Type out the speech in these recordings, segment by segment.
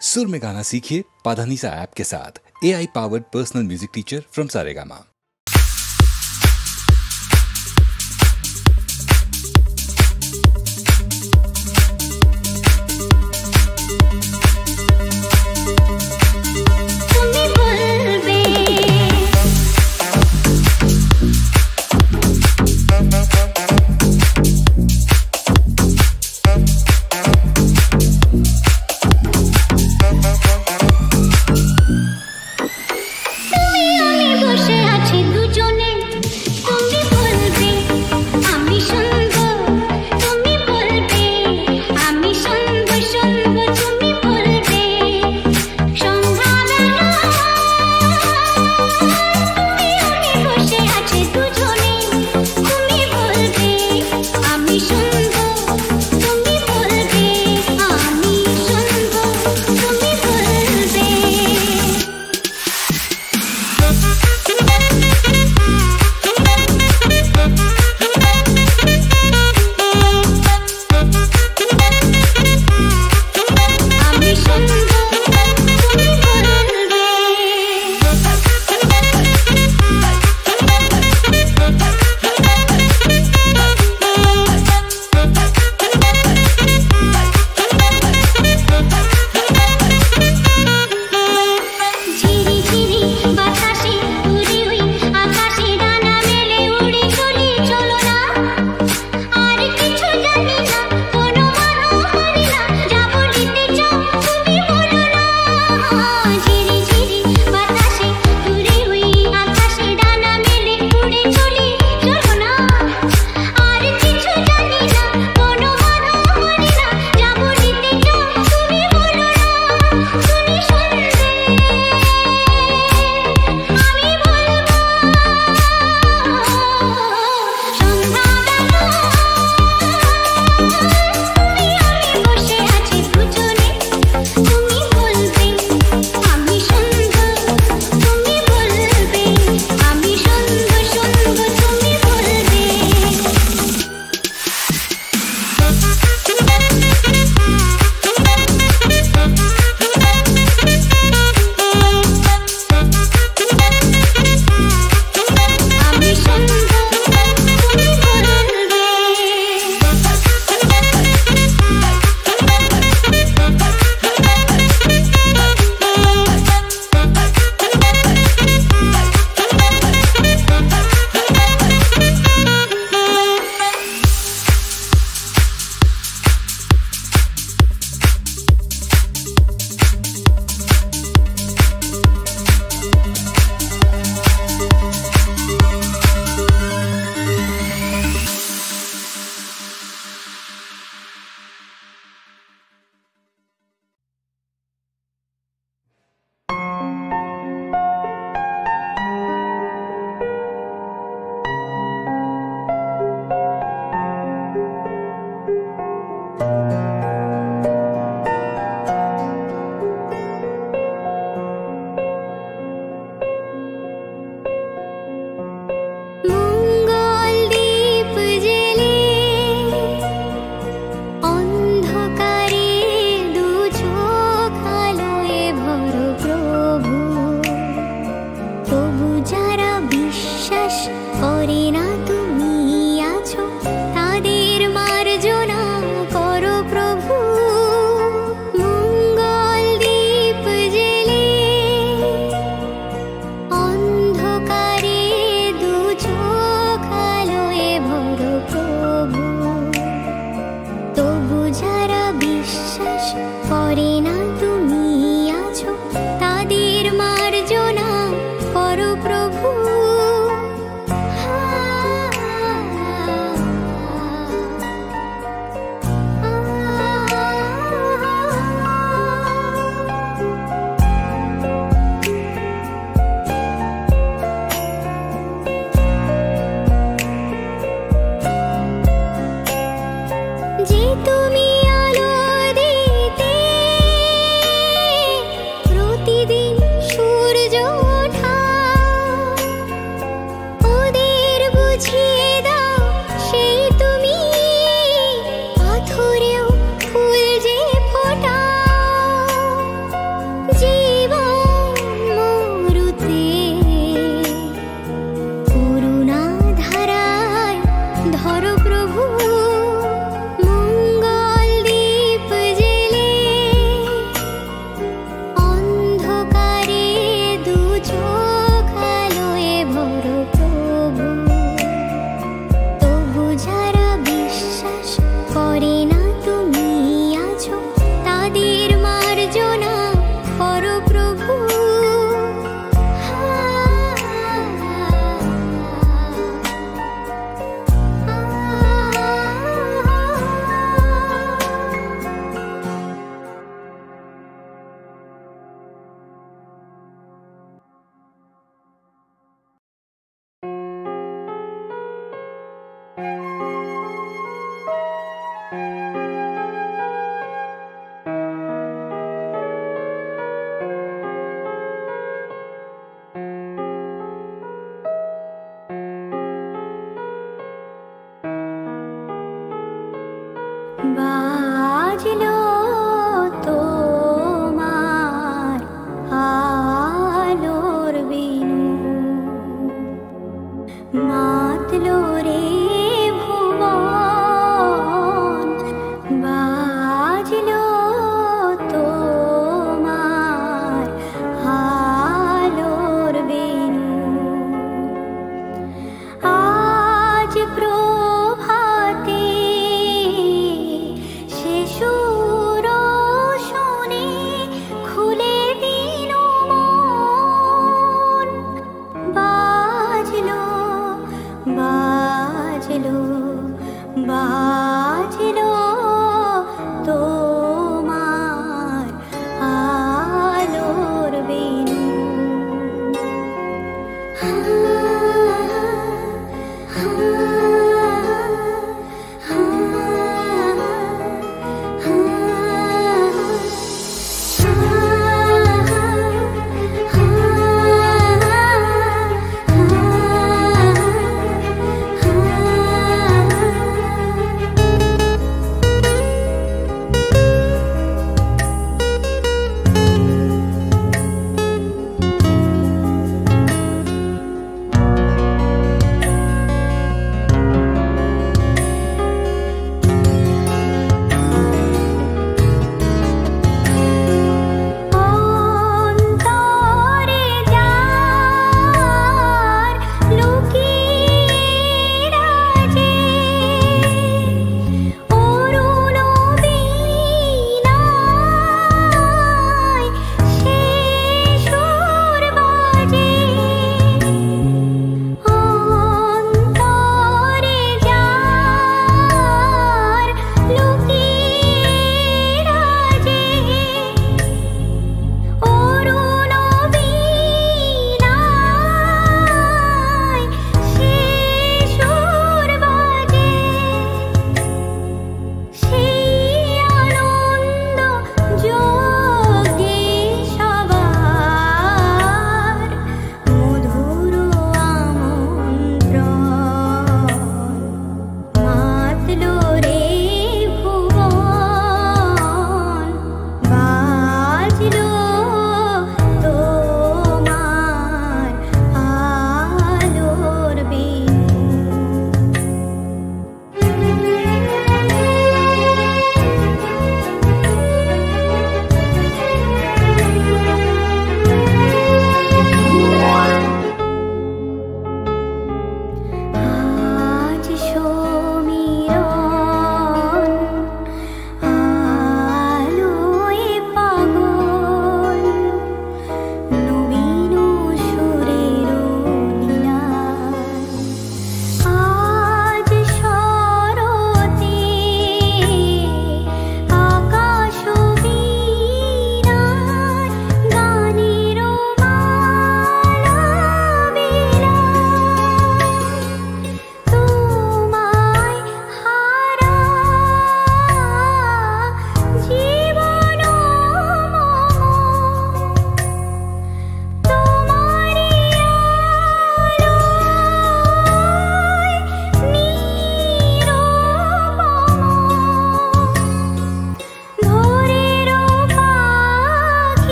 सुर में गाना सीखिए पाधानीसा ऐप के साथ। AI powered personal music teacher from Saregama. বসে আছি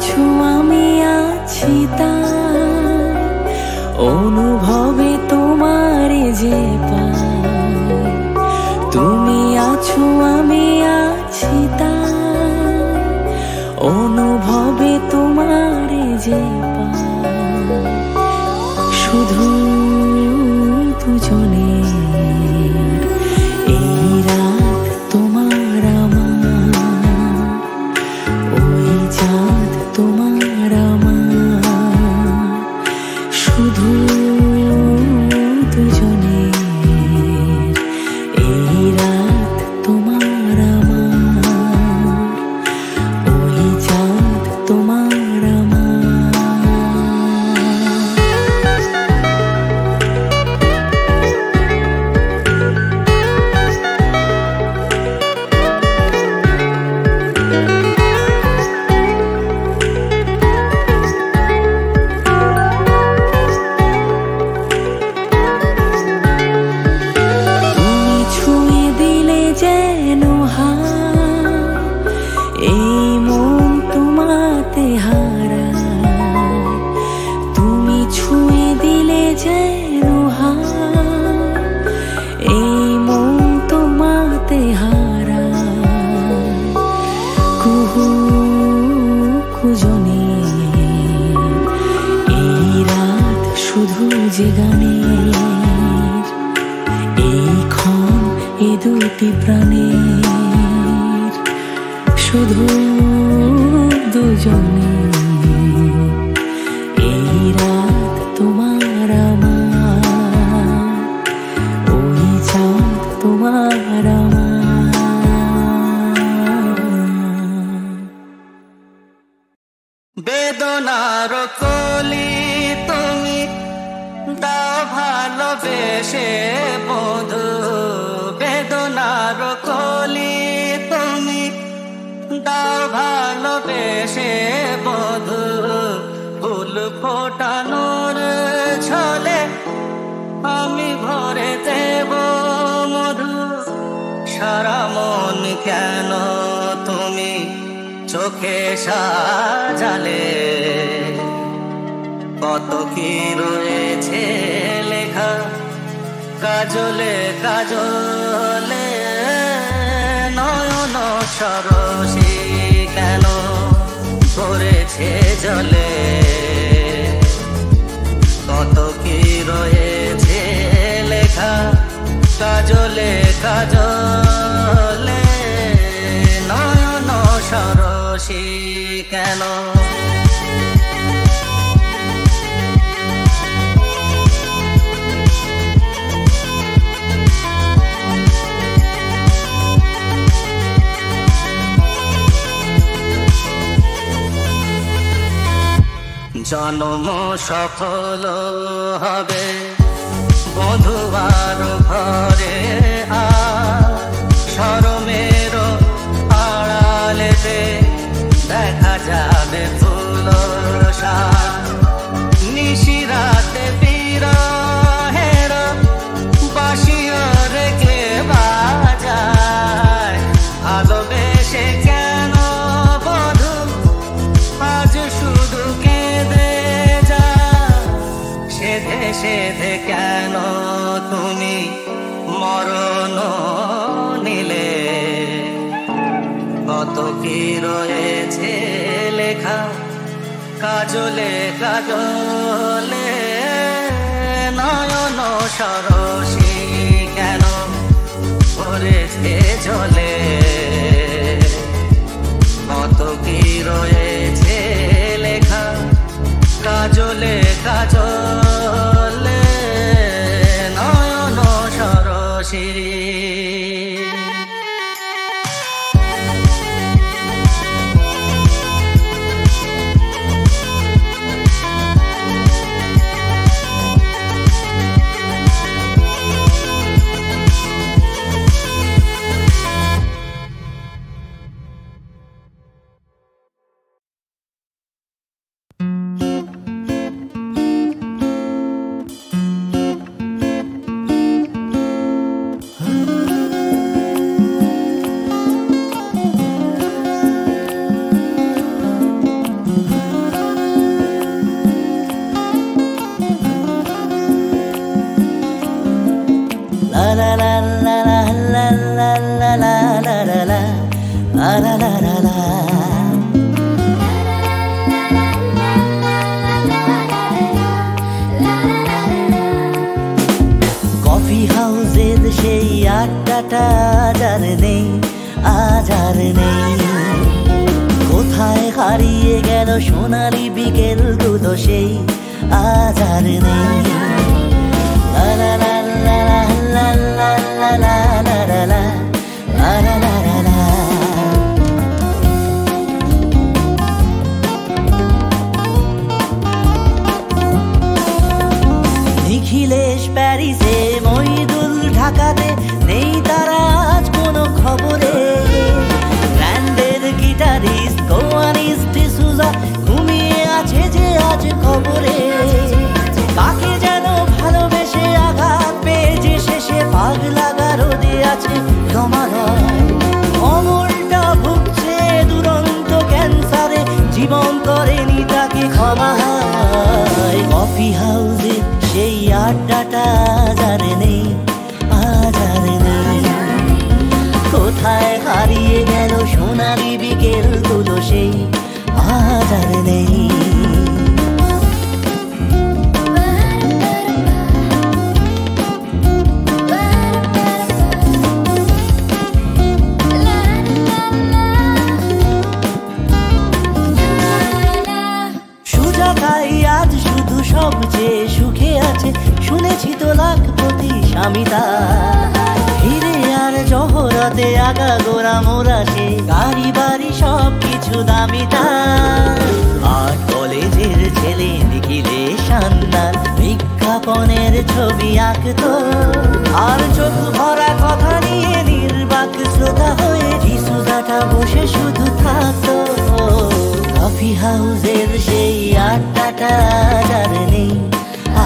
আছো আমি আছি তাই অনুভবে তোমারে যে পাই। তুমি আছো আমি আছি তাই অনুভবে তোমারে যে পাই। শুধু দুজনে এই রাত তোমার আমার, ওই চাঁদ তোমার আমার, শুধু দুজনে এই রাত তোমার আমার, ওই চাঁদ তোমার আমার। যেন এই মন তোমাতে হারায়, তুমি ছুঁয়ে দিলে যেন এই মন তোমাতে হারায়। কুহু কুজনে এই রাত শুধু যে গানের, এই ক্ষণ এ দুটি প্রাণের, শুধু দুজনে এই রাত তোমার আমার, ওই চাঁদ তোমার আমার। বেদনার কলি তুমি দাও ভালোবেসে বধু, বেদনার কলি তুমি দাও ভালোবেসে বধু। ফুল ফোটানোর ছলে আমি ভরে দেব মধু। সারা মন কেন তুমি চোখে সাজালে, কত কি রয়েছে লেখা কাজলে কাজলে। নয়ন সরসী কেন করেছে জলে, কত কি রয়েছে লেখা কাজলে কাজলে। নয়ন সরসী কেন। জন্ম সফল হবে বধুবার ঘরে, আর শরমের আড়ালেতে দেখা যাবে ফুল সাজ। নিশিরাতে বিরহের বাঁশিও রেখে বাজায়, ভালোবেসে কেন বধূ আজ শুধু কেঁদে যায়। সেধে সেধে কেন তুমি মরণ নিলে, কত কি রয়েছে লেখা কাজলে কাজলে। নয়ন সরসী কেন করেছে জলে, কত কি রয়েছে লেখা কাজলে কাজলে। নয়ন সরসী। সেই আড্ডাটা আজ আর নেই, আজ আর নেই। কোথায় হারিয়ে গেল সোনালি বিকেলগুলো সেই আজ আর নেই। লা লা লা লা লা লা লা লা লা লা লা লা লা লা লা। নিখিলেশ প্যারিসে, মহিদুল ঢাকাতে, নেই তারা আজ কোনো খবরে। ব্র্যান্ডের গিটারিস্ট গোয়ানিস ডিসুজা ঘুমিয়ে আছে যে আজ খবরে। কাকে যেন ভালোবেসে আঘাত পেয়ে যে শেষে পাগলা গারদে আছে রমারয়। অমরটা ভুগছে দুরন্ত ক্যান্সারে, জীবন করেনি তাকে ক্ষমা। কফি হাউসে সেই আড্ডাটা আজ আর নেই, আজ আর নেই। কোথায় হারিয়ে গেল সোনালি বিকেলগুলো সেই আজ আর নেই। সুজাতাই আজ শুধু সবচেয়ে সুখে আছে, শুনেছি তো লাখপতি স্বামী তার। হিরে আর জহরতে আগা গোড়া মোরা সে, গাড়ি বাড়ি সব কিছু দামি তার। আর কলেজের ছেলে নিখিলে সান্নাল বিজ্ঞাপনের ছবি আঁকতো, আর চোখ ভরা কথা নিয়ে নির্বাক শ্রোতা হয়ে ডিসুজাটা বসে শুধু থাকতো। কফি হাউসের সেই আড্ডাটা আজ আর নেই,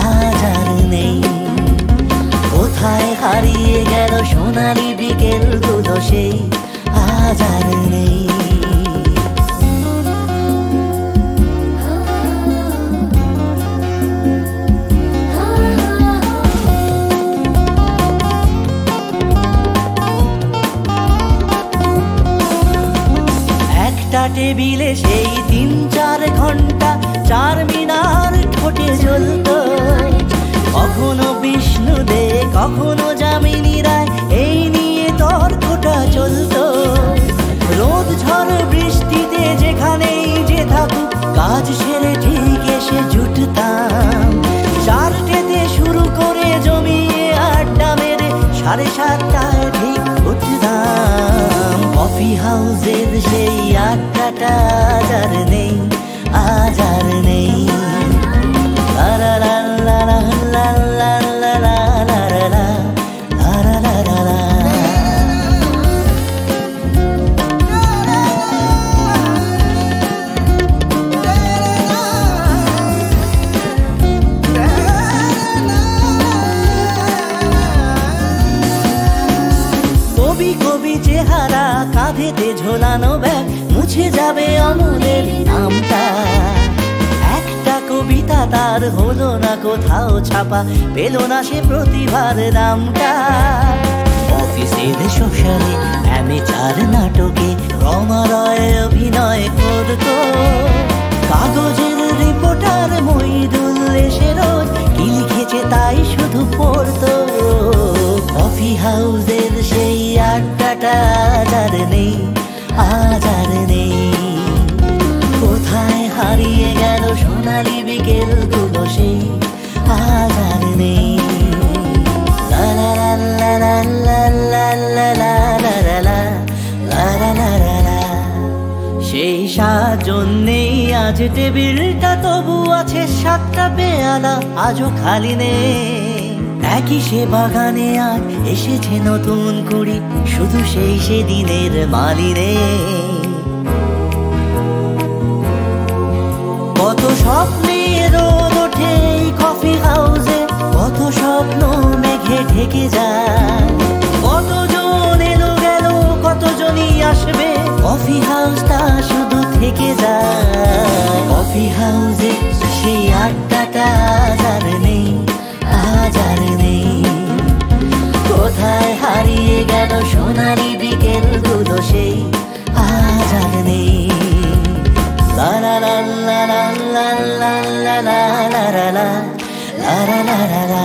আজ আর নেই। কোথায় হারিয়ে গেল সোনালি বিকেলগুলো সেই আজ আর নেই। একটা টেবিলে সেই 3-4 ঘন্টা চারমিনার ঠোঁটে জ্বলত। কখনো বিষ্ণু দে, কখনো যামিনী রায়, এই নিয়ে তর্কটা চলত। রোদ ঝড় বৃষ্টিতে যেখানেই যে থাকুক, কাজ সেরে ঠিক এসে জুটতাম। 4টেতে শুরু করে জমিয়ে আড্ডা মেরে 7:30টায় ঠিক উঠতাম। কফি হাউসের সেই আড্ডাটা আজ আর নেই, আজ আর নেই। লা লা লা লা লা লা লা লা লা লা লা লা লা লা। কবি কবি চেহারা, কাঁধেতে ঝোলানো ব্যাগ, মুছে যাবে অমলের নামটা। একটা কবিতা তার হলো না কোথাও ছাপা, পেল না সে প্রতিভার দামটা। অফিসের সোশ্যালে অ্যামেচার নাটকে রমা রয় অভিনয় করতো। কাগজের রিপোর্টার মহিদুল এসে রোজ কি লিখেছে তাই শুধু পড়তো। কফি হাউসের সেই আড্ডাটা আজ আর নেই, আজ আর নেই। কোথায় হারিয়ে গেল সোনালি বিকেলগুলো সেই আজ আর নেই। লা লা লা লা লা লা লা লা লা লা লা লা লা লা লা। সেই সাজন নেই আজ টেবিলটা, তবু আছে 7টা পেয়ালা আজও খালি নেই। একই সে বাগানে আর এসেছে নতুন কুড়ি, শুধু সেই সেদিনের মালিনে। কত স্বপ্নে রোদ ওঠে এই কফি হাউসে, কত স্বপ্ন মেঘে ঢেকে যায়। কতজন এলো গেল, কতজনই আসবে, কফি হাউসটা শুধু থেকে যায়। কফি হাউসে সেই আড্ডাটা আজ আর নেই, আজ আর নেই। কোথায় হারিয়ে গেল সোনালি বিকেলগুলো সেই আজ আর নেই। লা লা লা লা লা লা লা লা লা লা লা লা লা লা লা লা।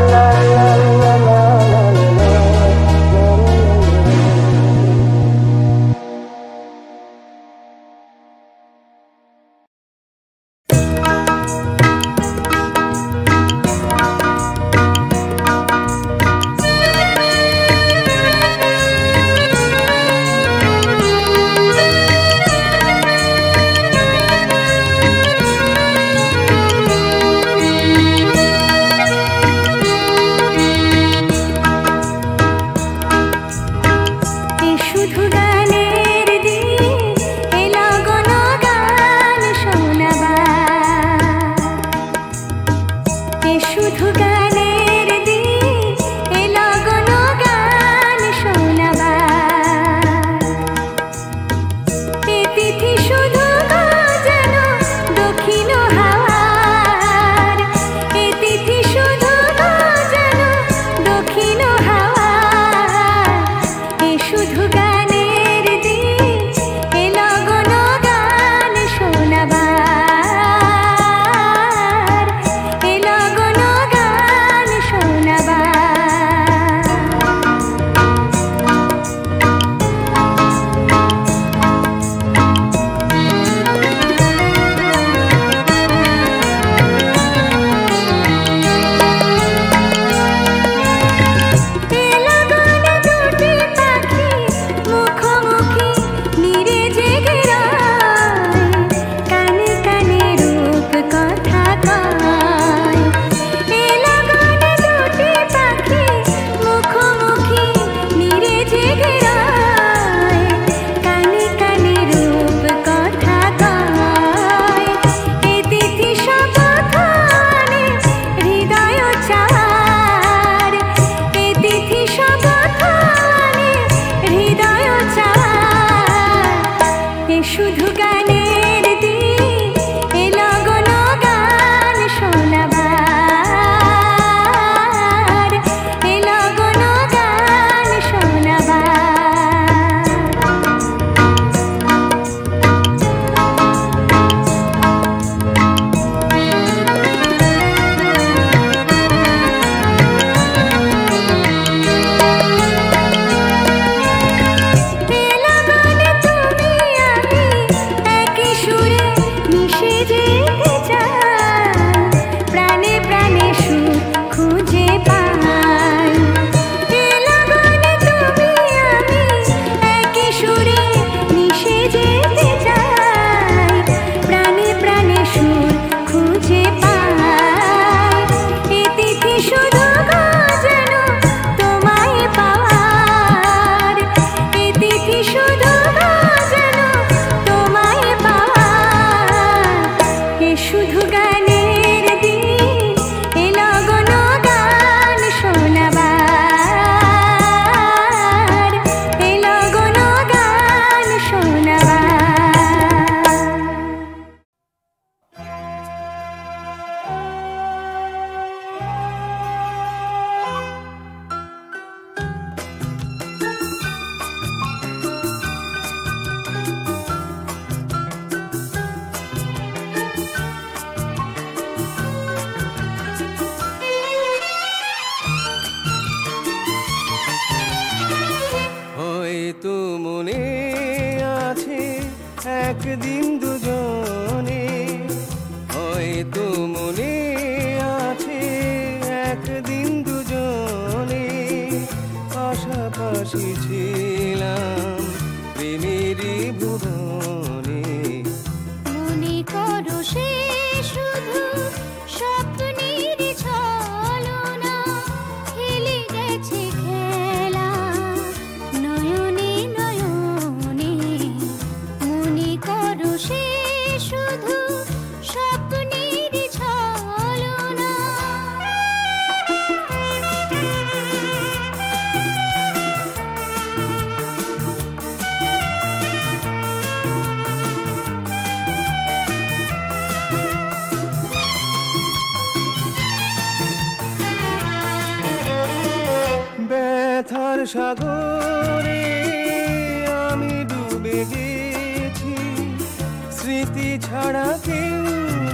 হয়তো মনে আছে একদিন দুজনে, হয়তো মনে আছে একদিন দুজনে পাশাপাশি ছিলাম প্রেমেরই ভুবনে। মনে করো সে শুধু স্বপ্নের ছলনা, খেলে গেছে খেলা নয়নে নয়নে। মনে করো সে শুধু স্বপ্নের ছলনা। ব্যথার সাগরে আমি ডুবে গেছি, স্মৃতি ছাড়া কেউ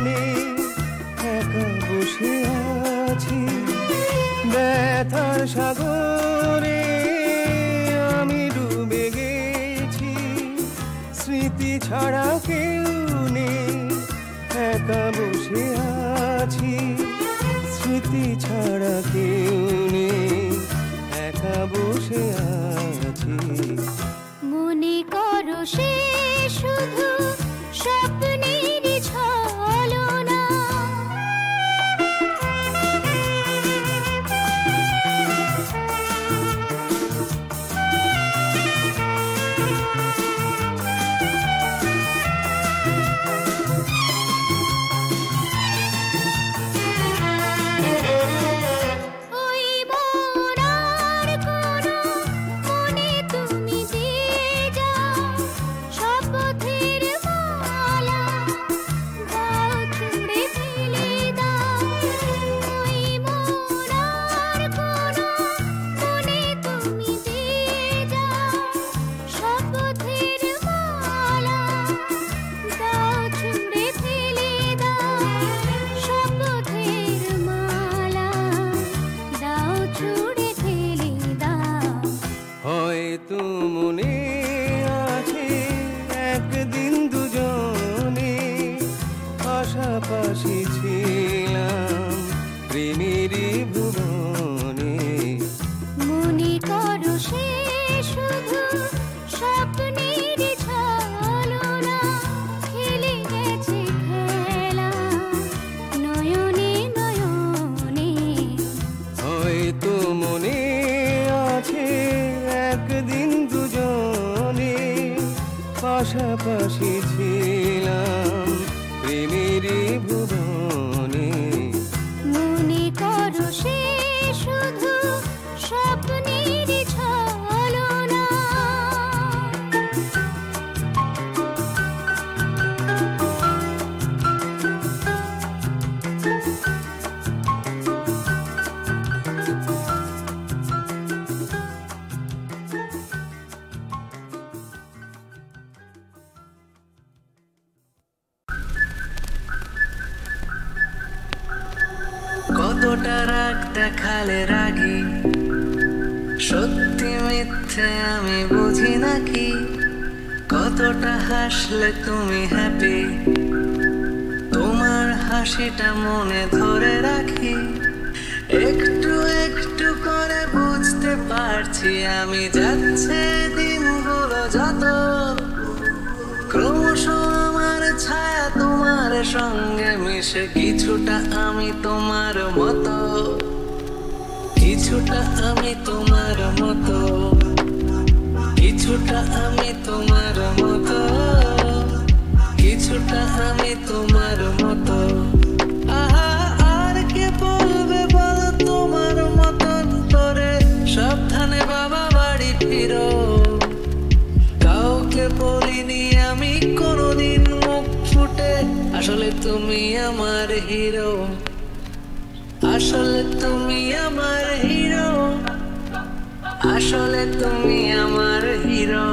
নেই, একা বসে আছি। ব্যথার সাগরে আমি ডুবে গেছি, স্মৃতি ছাড়া কেউ নেই, একা বসে আছি। স্মৃতি ছাড়া কেউ নেই, একা বসে আছি। মনে করো সে শুধু স্বপ্নের ছলনা। ওই মরার কোনো মনে তুমি দিয়ে যাও, শপথের মালা দাও ছুঁড়ে ফেলে দাও। ওই মরার কোনো মনে তুমি দিয়ে যাও, শপথের মালা দাও ছুঁড়ে ফেলে দাও। শপথের মালা দাও ছুঁড়ে ফেলে দাও। হয়তো মনে আছে একদিন দুজনে পাশাপাশি ছিলাম প্রেমেরই ভুবনে। মনে করো সে শুধু স্বপ্নের ছলনা, খেলে গেছে খেলা নয়নে নয়নে। হয়তো মনে আছে একদিন দুজনে পাশাপাশি ছিলাম প্রেমেরই ভুবনে। মনে করো সে শুধু স্বপ্নের ছলনা। কতটা রাগ দেখালে রাগি, সত্যি মিথ্যে আমি বুঝি নাকি। কতটা হাসলে তুমি হ্যাপি, তোমার হাসিটা মনে ধরে রাখি। একটু একটু করে বুঝতে পারছি আমি যাচ্ছে দিনগুলো যত, ক্রমশ আমার ছায়া তোমার সঙ্গে মিশে। কিছুটা আমি তোমার মতো, কিছুটা আমি তোমার মতো, কিছুটা আমি তোমার মতো, কিছুটা আমি তোমার মতো। আহা আর কে বলবে বলো তোমার মতন করে, সাবধানে বাবা বাড়ি ফিরো। কাউকে বলিনি আমি কোনোদিন মুখ ফুটে, আসলে তুমি আমার হিরো, আসলে তুমি আমার হিরো, আসলে তুমি আমার হিরো।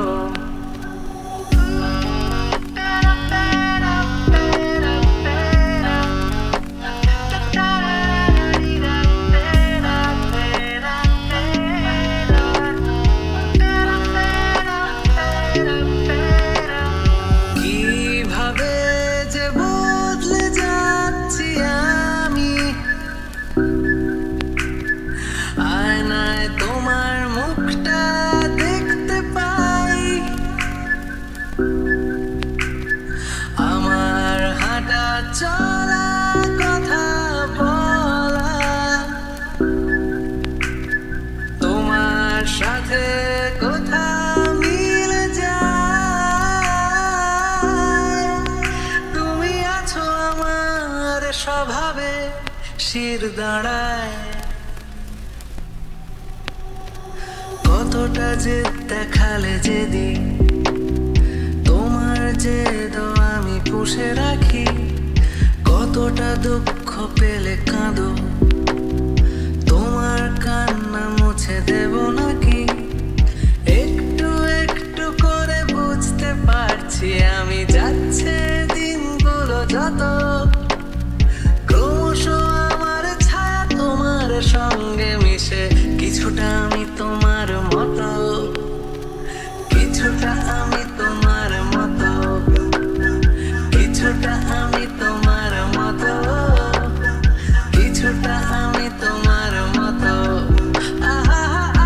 শির দাঁড়ায়। কতটা যে দেখালে যেদিন তোমার যে আমি পুষে রাখি, কতটা দুঃখ পেলে কাঁদো, তোমার কান্না মুছে দেব নাকি? একটু একটু করে বুঝতে পারছি আমি, যাচ্ছে দিনগুলো যত, ক্রমশ আমার ছায়া তোমার সঙ্গে মিশে, কিছুটা আমি তোমার মতো, কিছুটা আমি তোমার মতো, কিছুটা আমি তোমার মতো, কিছুটা আমি তোমার মতো। আহা,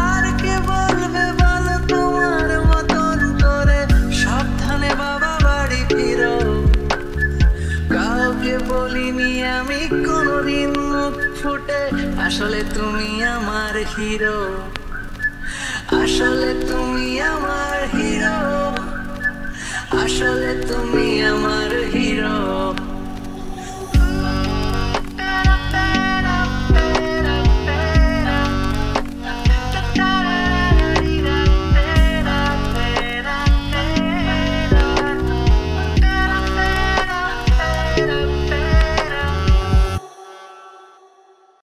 আর কে বলবে বলো তোমার মতন করে, সাবধানে বাবা বাড়ি ফিরো। কাউকে বলিনি আমি কোনোদিন মুখ ফুটে, আসলে তুমি আমার হিরো, আসলে তুমি আমার হিরো, আসলে তুমি আমার হিরো।